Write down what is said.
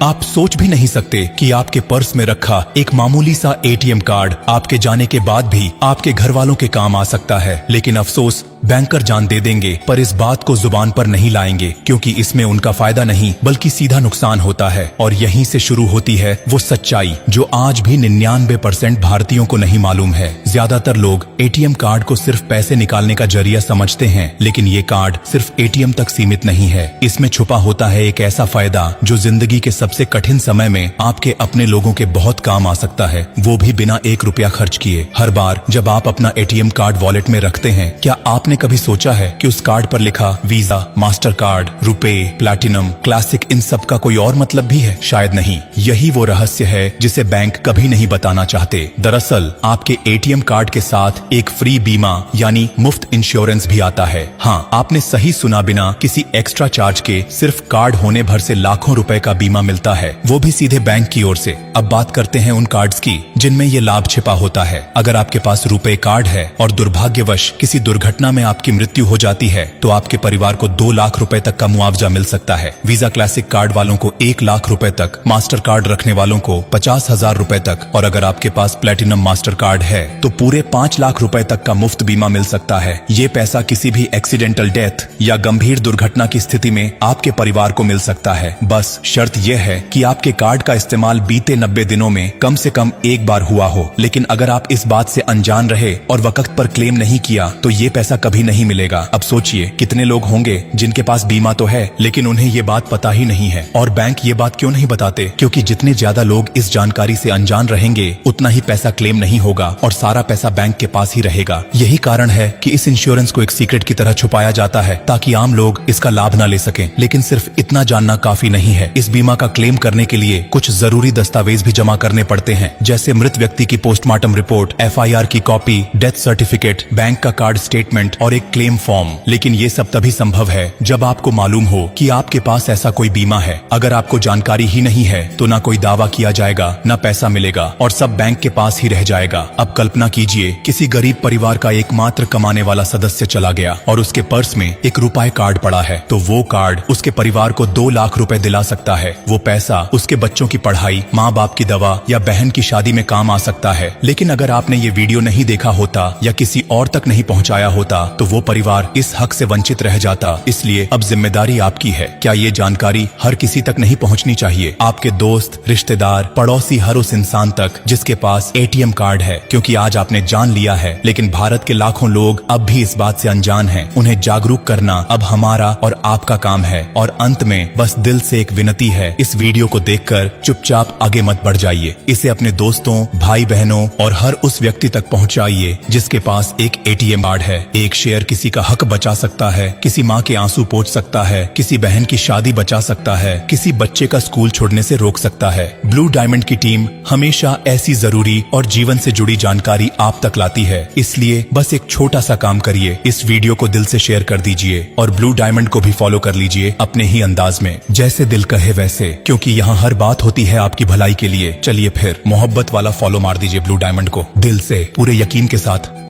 आप सोच भी नहीं सकते कि आपके पर्स में रखा एक मामूली सा एटीएम कार्ड आपके जाने के बाद भी आपके घर वालों के काम आ सकता है। लेकिन अफसोस, बैंकर जान दे देंगे पर इस बात को जुबान पर नहीं लाएंगे, क्योंकि इसमें उनका फायदा नहीं बल्कि सीधा नुकसान होता है। और यहीं से शुरू होती है वो सच्चाई जो आज भी 99% भारतीयों को नहीं मालूम है। ज्यादातर लोग एटीएम कार्ड को सिर्फ पैसे निकालने का जरिया समझते हैं, लेकिन ये कार्ड सिर्फ एटीएम तक सीमित नहीं है। इसमें छुपा होता है एक ऐसा फायदा जो जिंदगी के सबसे कठिन समय में आपके अपने लोगों के बहुत काम आ सकता है, वो भी बिना 1 रुपया खर्च किए। हर बार जब आप अपना एटीएम कार्ड वॉलेट में रखते हैं, क्या आपने कभी सोचा है कि उस कार्ड पर लिखा Visa, Mastercard, RuPay, platinum, classic, इन सब का कोई और मतलब भी है? शायद नहीं। यही वो रहस्य है जिसे बैंक कभी नहीं बताना चाहते। दरअसल आपके एटीएम कार्ड के साथ एक फ्री बीमा यानी मुफ्त इंश्योरेंस भी आता है। हाँ, आपने सही सुना, बिना किसी एक्स्ट्रा चार्ज के सिर्फ कार्ड होने भर से लाखों रुपए का बीमा मिलता है, वो भी सीधे बैंक की ओर से। अब बात करते हैं उन कार्ड्स की जिनमें ये लाभ छिपा होता है। अगर आपके पास रुपे कार्ड है और दुर्भाग्यवश किसी दुर्घटना में आपकी मृत्यु हो जाती है, तो आपके परिवार को 2 लाख रुपए तक का मुआवजा मिल सकता है। वीजा क्लासिक कार्ड वालों को 1 लाख रुपए तक, मास्टर कार्ड रखने वालों को 50,000 रुपए तक, और अगर आपके पास प्लेटिनम मास्टर कार्ड है तो पूरे 5 लाख रुपए तक का मुफ्त बीमा मिल सकता है। ये पैसा किसी भी एक्सीडेंटल डेथ या गंभीर दुर्घटना की स्थिति में आपके परिवार को मिल सकता है। बस शर्त यह है कि आपके कार्ड का इस्तेमाल बीते 90 दिनों में कम से कम एक बार हुआ हो। लेकिन अगर आप इस बात से अनजान रहे और वक्त पर क्लेम नहीं किया, तो ये पैसा कभी नहीं मिलेगा। अब सोचिए, कितने लोग होंगे जिनके पास बीमा तो है लेकिन उन्हें ये बात पता ही नहीं है। और बैंक ये बात क्यों नहीं बताते? क्योंकि जितने ज्यादा लोग इस जानकारी से अनजान रहेंगे, उतना ही पैसा क्लेम नहीं होगा और सारा पैसा बैंक के पास ही रहेगा। यही कारण है कि इस इंश्योरेंस को एक सीक्रेट की तरह छुपाया जाता है ताकि आम लोग इसका लाभ न ले सकें। लेकिन सिर्फ इतना जानना काफी नहीं है। इस बीमा का क्लेम करने के लिए कुछ जरूरी दस्तावेज भी जमा करने पड़ते हैं, जैसे मृत व्यक्ति की पोस्टमार्टम रिपोर्ट, FIR की कॉपी, डेथ सर्टिफिकेट, बैंक का कार्ड स्टेटमेंट और एक क्लेम फॉर्म। लेकिन ये सब तभी संभव है जब आपको मालूम हो कि आपके पास ऐसा कोई बीमा है। अगर आपको जानकारी ही नहीं है तो ना कोई दावा किया जाएगा, ना पैसा मिलेगा और सब बैंक के पास ही रह जाएगा। अब कल्पना कीजिए, किसी गरीब परिवार का एकमात्र कमाने वाला सदस्य चला गया और उसके पर्स में 1 रुपए कार्ड पड़ा है, तो वो कार्ड उसके परिवार को 2 लाख रुपए दिला सकता है। वो पैसा उसके बच्चों की पढ़ाई, माँ बाप की दवा या बहन की शादी में काम आ सकता है। लेकिन अगर आपने ये वीडियो नहीं देखा होता या किसी और तक नहीं पहुँचाया होता, तो वो परिवार इस हक से वंचित रह जाता। इसलिए अब जिम्मेदारी आपकी है। क्या ये जानकारी हर किसी तक नहीं पहुंचनी चाहिए? आपके दोस्त, रिश्तेदार, पड़ोसी, हर उस इंसान तक जिसके पास एटीएम कार्ड है। क्योंकि आज आपने जान लिया है, लेकिन भारत के लाखों लोग अब भी इस बात से अनजान हैं। उन्हें जागरूक करना अब हमारा और आपका काम है। और अंत में बस दिल से एक विनती है, इस वीडियो को देखकर चुपचाप आगे मत बढ़ जाइए। इसे अपने दोस्तों, भाई बहनों और हर उस व्यक्ति तक पहुंचाइए जिसके पास एक एटीएम कार्ड है। एक शेयर किसी का हक बचा सकता है, किसी माँ के आंसू पोंछ सकता है, किसी बहन की शादी बचा सकता है, किसी बच्चे का स्कूल छोड़ने से रोक सकता है। ब्लू डायमंड की टीम हमेशा ऐसी जरूरी और जीवन से जुड़ी जानकारी आप तक लाती है। इसलिए बस एक छोटा सा काम करिए, इस वीडियो को दिल से शेयर कर दीजिए और ब्लू डायमंड को भी फॉलो कर लीजिए अपने ही अंदाज में, जैसे दिल कहे वैसे, क्योंकि यहाँ हर बात होती है आपकी भलाई के लिए। चलिए फिर मोहब्बत वाला फॉलो मार दीजिए ब्लू डायमंड को, दिल से, पूरे यकीन के साथ।